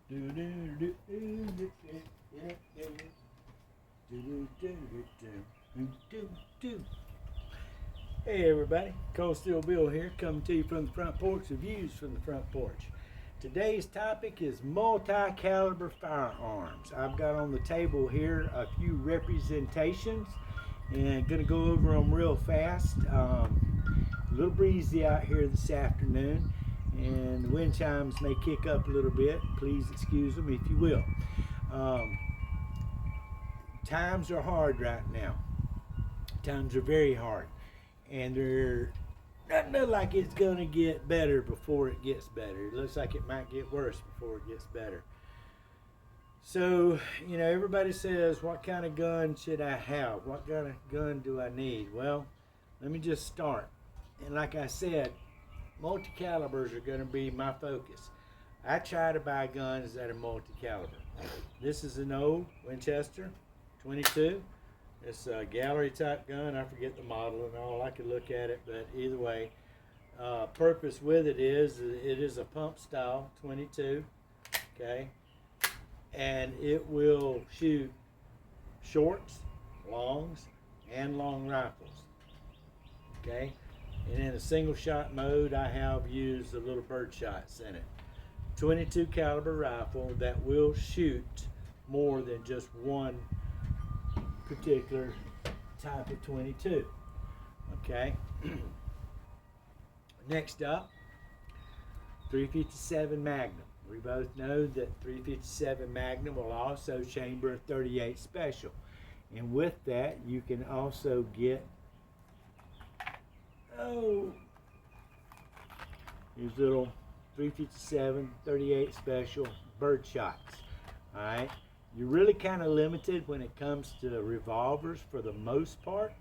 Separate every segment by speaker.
Speaker 1: Hey everybody, Cold Steel Bill here, coming to you from the front porch, the views from the front porch. Today's topic is multi-caliber firearms. I've got on the table here a few representations and going to go over them real fast. A little breezy out here this afternoon and the wind chimes may kick up a little bit. Please excuse them if you will. Times are hard right now. Times are very hard. And they're not like it's going to get better before it gets better. It looks like it might get worse before it gets better. So, you know, everybody says, what kind of gun should I have? What kind of gun do I need? Well, let me just start. And like I said, multi-calibers are going to be my focus. I try to buy guns that are multi-caliber. This is an old Winchester 22. It's a gallery type gun. I forget the model and all. I could look at it, but either way, purpose with it is a pump style 22, okay, and it will shoot shorts, longs, and long rifles, okay. And in a single shot mode, I have used the little bird shots in it. 22 caliber rifle that will shoot more than just one particular type of 22. Okay. Next up, 357 Magnum. We both know that 357 Magnum will also chamber a 38 Special, and with that you can also get these little 357 38 Special bird shots. All right. You're really kind of limited when it comes to revolvers for the most part.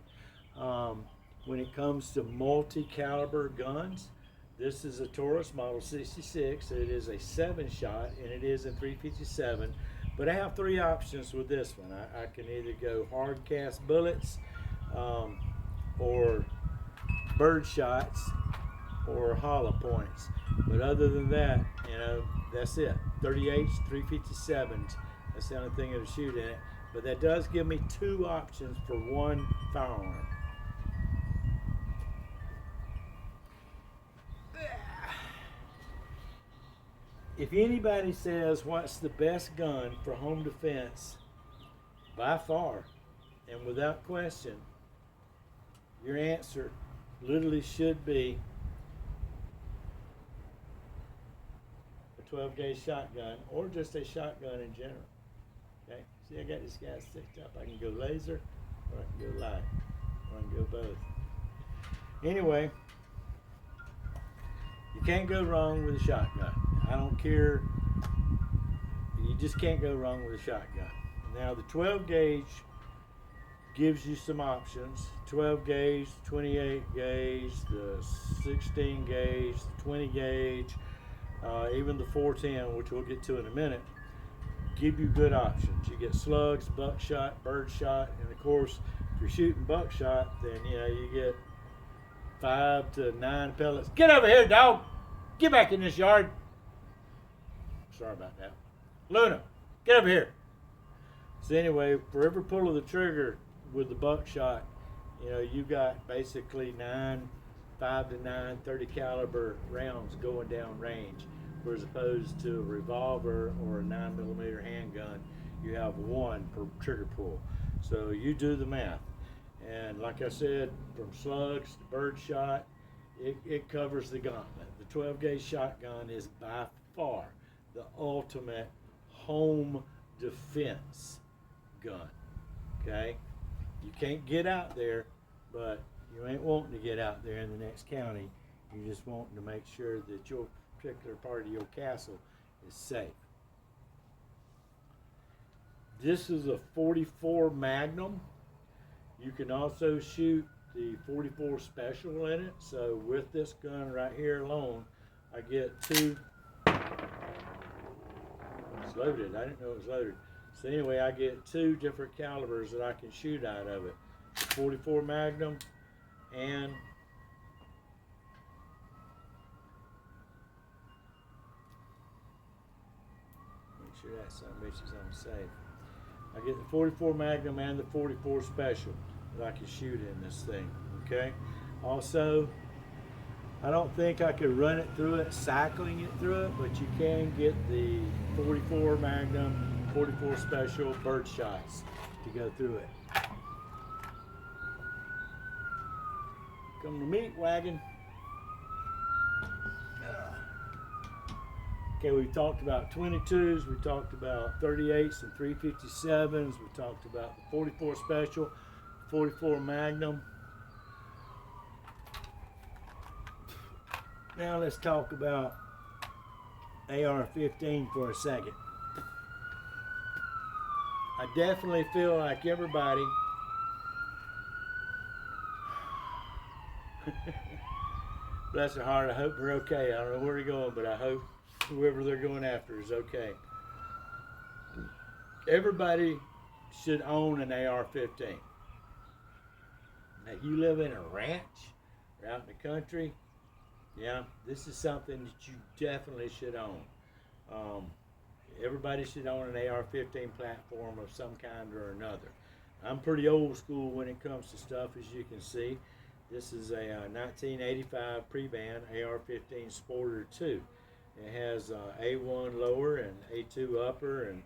Speaker 1: When it comes to multi-caliber guns, this is a Taurus Model 66. It is a 7-shot and it is in 357. But I have 3 options with this one. I can either go hard cast bullets, or bird shots, or hollow points. But other than that, you know, that's it. 38s, 357s. That's the only thing that'll shoot in it. But that does give me 2 options for one firearm. If anybody says what's the best gun for home defense, by far and without question, your answer literally should be a 12 gauge shotgun or just a shotgun in general. Okay, see, I got this guy sticked up. I can go laser, or I can go light, or I can go both. Anyway, you can't go wrong with a shotgun. I don't care. You just can't go wrong with a shotgun. Now, the 12 gauge gives you some options. 12 gauge, 28 gauge, the 16 gauge, the 20 gauge, even the 410, which we'll get to in a minute. Give you good options. You get slugs, buckshot, birdshot, and of course, if you're shooting buckshot, then you know you get 5 to 9 pellets. Get over here, dog! Get back in this yard. Sorry about that. Luna, get over here. So anyway, for every pull of the trigger with the buckshot, you know, you got basically 5 to 9 30 caliber rounds going down range. As opposed to a revolver or a 9mm handgun, you have 1 per trigger pull. So you do the math. And like I said, from slugs to bird shot, it covers the gauntlet. The 12 gauge shotgun is by far the ultimate home defense gun. Okay? You can't get out there, but you ain't wanting to get out there in the next county. You're just wanting to make sure that your particular part of your castle is safe. This is a 44 Magnum. You can also shoot the 44 Special in it. So with this gun right here alone, I get 2. It's loaded. I didn't know it was loaded. So anyway, I get 2 different calibers that I can shoot out of it. The 44 Magnum and sure that son of a bitch is on safe. I get the 44 Magnum and the 44 Special that I can shoot in this thing, okay? Also, I don't think I could run it through it, cycling it through it, but you can get the 44 Magnum, 44 Special bird shots to go through it. Come the meat wagon. Okay, we talked about 22s, we talked about 38s and 357s, we talked about the 44 Special, 44 Magnum. Now let's talk about AR-15 for a second. I definitely feel like everybody bless their heart, I hope they're okay. I don't know where they're going, but I hope whoever they're going after is okay. Everybody should own an AR-15. Now, you live in a ranch or out in the country, yeah, this is something that you definitely should own. Everybody should own an AR-15 platform of some kind or another. I'm pretty old school when it comes to stuff, as you can see. This is a 1985 pre-ban AR-15 Sporter 2. It has A1 lower and A2 upper, and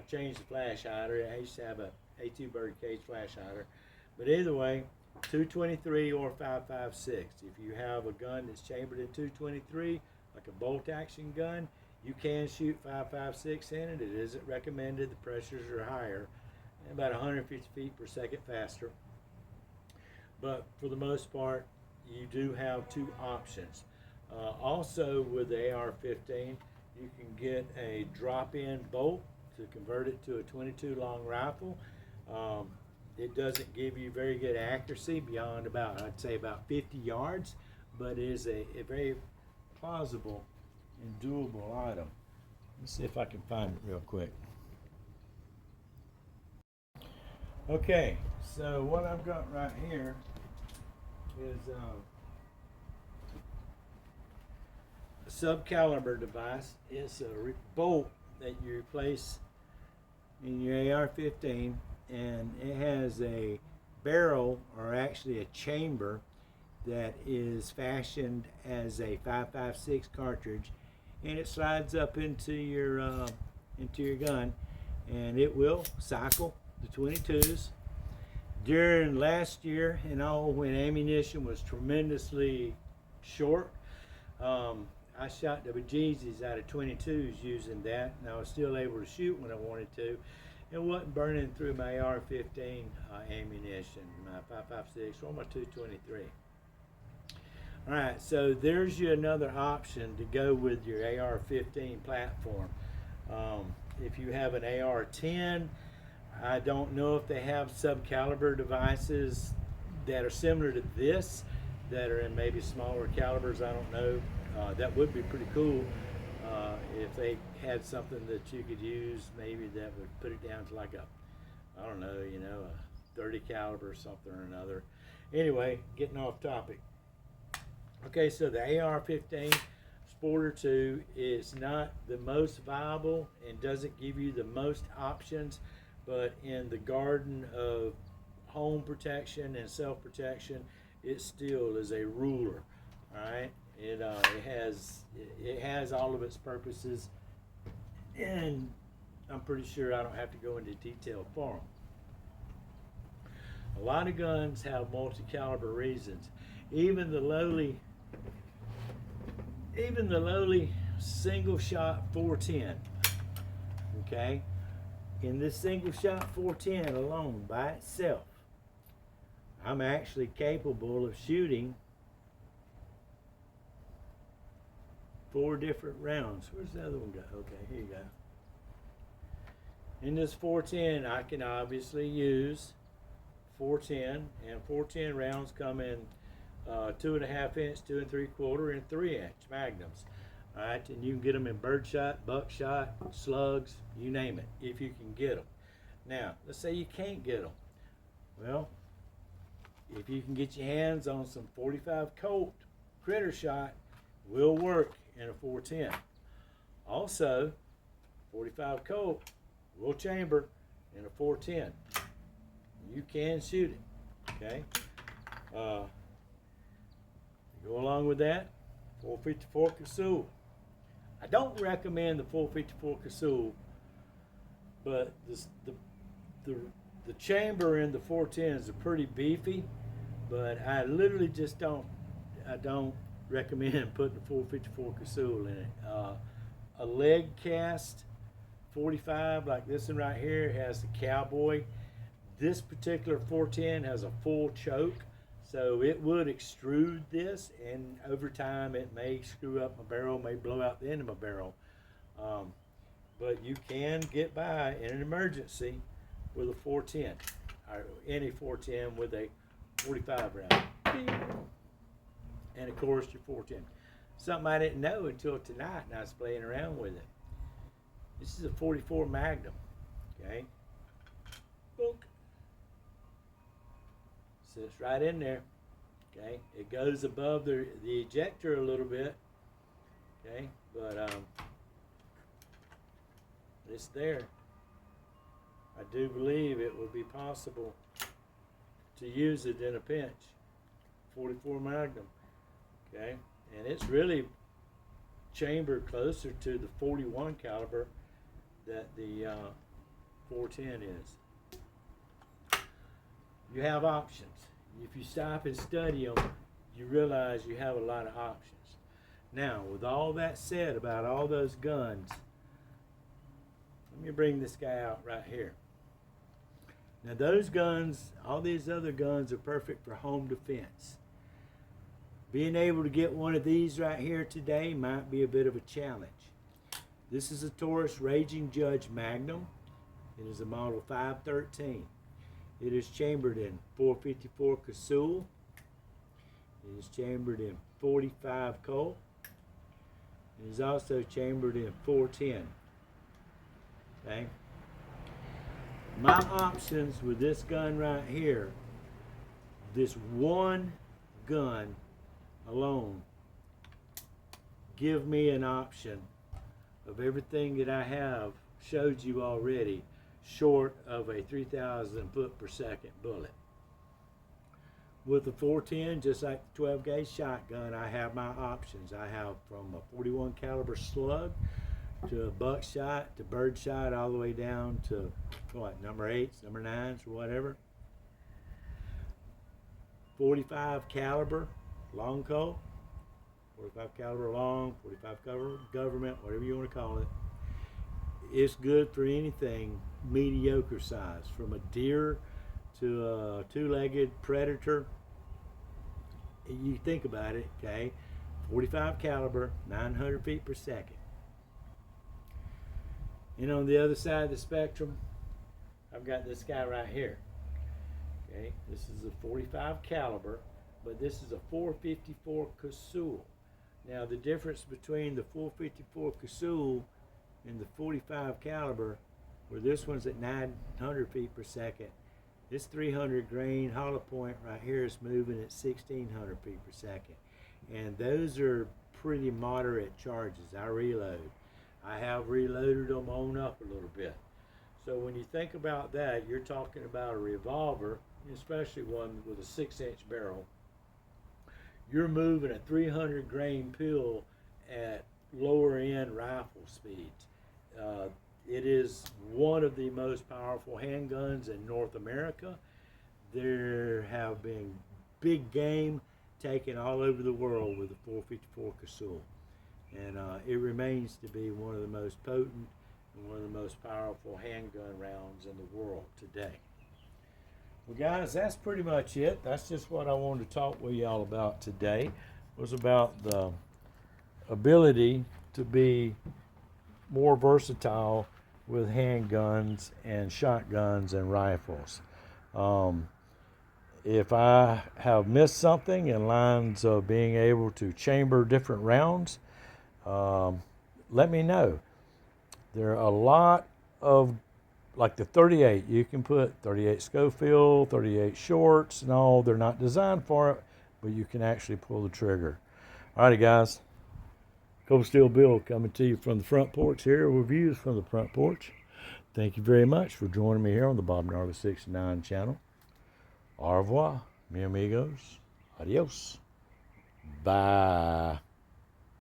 Speaker 1: changed the flash hider. I used to have a A2 bird cage flash hider. But either way, 223 or 5.56. If you have a gun that's chambered in 223, like a bolt action gun, you can shoot 5.56 in it. It isn't recommended. The pressures are higher, about 150 feet per second faster. But for the most part, you do have two options. Also, with the AR-15, you can get a drop-in bolt to convert it to a 22 long rifle. It doesn't give you very good accuracy beyond about, I'd say about 50 yards, but it is a very plausible and doable item. Let's see if I can find it real quick. Okay, so what I've got right here is a subcaliber device. It's a bolt that you replace in your AR-15, and it has a barrel, or actually a chamber, that is fashioned as a 5.56 cartridge, and it slides up into your gun, and it will cycle the 22s. During last year and all, when ammunition was tremendously short, I shot the bejesus out of 22s using that, and I was still able to shoot when I wanted to. It wasn't burning through my AR-15 ammunition, my 5.56 or my 223. All right, so there's you another option to go with your AR-15 platform. If you have an AR-10, I don't know if they have subcaliber devices that are similar to this, that are in maybe smaller calibers. I don't know. That would be pretty cool if they had something that you could use, maybe that would put it down to like a, I don't know, you know, a 30 caliber or something or another. Anyway, getting off topic. Okay, so the AR-15 Sporter 2 is not the most viable and doesn't give you the most options, but in the garden of home protection and self-protection, it still is a ruler. All right, it has all of its purposes, and I'm pretty sure I don't have to go into detail for them. A lot of guns have multi-caliber reasons. Even the lowly single shot 410. Okay, in this single shot 410 alone by itself, I'm actually capable of shooting 4 different rounds. Where's the other one go? Okay, here you go. In this 410, I can obviously use 410, and 410 rounds come in 2.5 inch, 2 3/4, and 3 inch magnums. All right, and you can get them in birdshot, buckshot, slugs, you name it, if you can get them. Now, let's say you can't get them. Well, if you can get your hands on some 45 Colt critter shot, will work in a 410. Also, 45 Colt will chamber in a 410. You can shoot it, okay? To go along with that, 454 Casull. I don't recommend the 454 Casull, but the chamber in the 410s are pretty beefy, but I literally just don't recommend putting the 454 Casull in it. A leg cast 45 like this one right here has the cowboy. This particular 410 has a full choke, so it would extrude this, and over time it may screw up my barrel, may blow out the end of my barrel. But you can get by in an emergency with a 410, or any 410 with a 45 round. And of course your 410. Something I didn't know until tonight, and I was playing around with it. This is a 44 Magnum, okay? Book. Sits right in there, okay? It goes above the ejector a little bit, okay? But it's there. I do believe it will be possible to use it in a pinch. 44 Magnum, okay? And it's really chambered closer to the 41 caliber that the 410 is. You have options. If you stop and study them, you realize you have a lot of options. Now, with all that said about all those guns, let me bring this guy out right here. Now those guns, all these other guns are perfect for home defense. Being able to get one of these right here today might be a bit of a challenge. This is a Taurus Raging Judge Magnum. It is a model 513. It is chambered in 454 Casull. It is chambered in 45 Colt. It is also chambered in 410. Okay. My options with this gun right here, this one gun alone, give me an option of everything that I have showed you already, short of a 3,000 foot per second bullet. With the 410, just like the 12 gauge shotgun, I have my options. I have from a 41 caliber slug to a buckshot to birdshot, all the way down to what, number 8s, number 9s, or whatever. 45 caliber long Colt, 45 caliber long, 45 caliber government, whatever you want to call it. It's good for anything mediocre size, from a deer to a two-legged predator. You think about it, okay? 45 caliber, 900 feet per second. And on the other side of the spectrum, I've got this guy right here. Okay, this is a 45 caliber, but this is a 454 Casull. Now the difference between the 454 Casull and the 45 caliber, where this one's at 900 feet per second, this 300 grain hollow point right here is moving at 1600 feet per second. And those are pretty moderate charges. I reload. I have reloaded them on up a little bit. So when you think about that, you're talking about a revolver, especially one with a 6-inch barrel. You're moving a 300 grain pill at lower end rifle speeds. It is one of the most powerful handguns in North America. There have been big game taken all over the world with the 454 Casull. And it remains to be one of the most potent and one of the most powerful handgun rounds in the world today. Well, guys, that's pretty much it. That's just what I wanted to talk with y'all about today. Was about the ability to be more versatile with handguns and shotguns and rifles. If I have missed something in lines of being able to chamber different rounds, let me know. There are a lot of, like the 38, you can put 38 Schofield, 38 shorts and all. They're not designed for it, but you can actually pull the trigger. Alrighty, guys. Cold Steel Bill coming to you from the front porch here, reviews from the front porch. Thank you very much for joining me here on the Bob Narva 69 channel. Au revoir, mi amigos. Adios. Bye.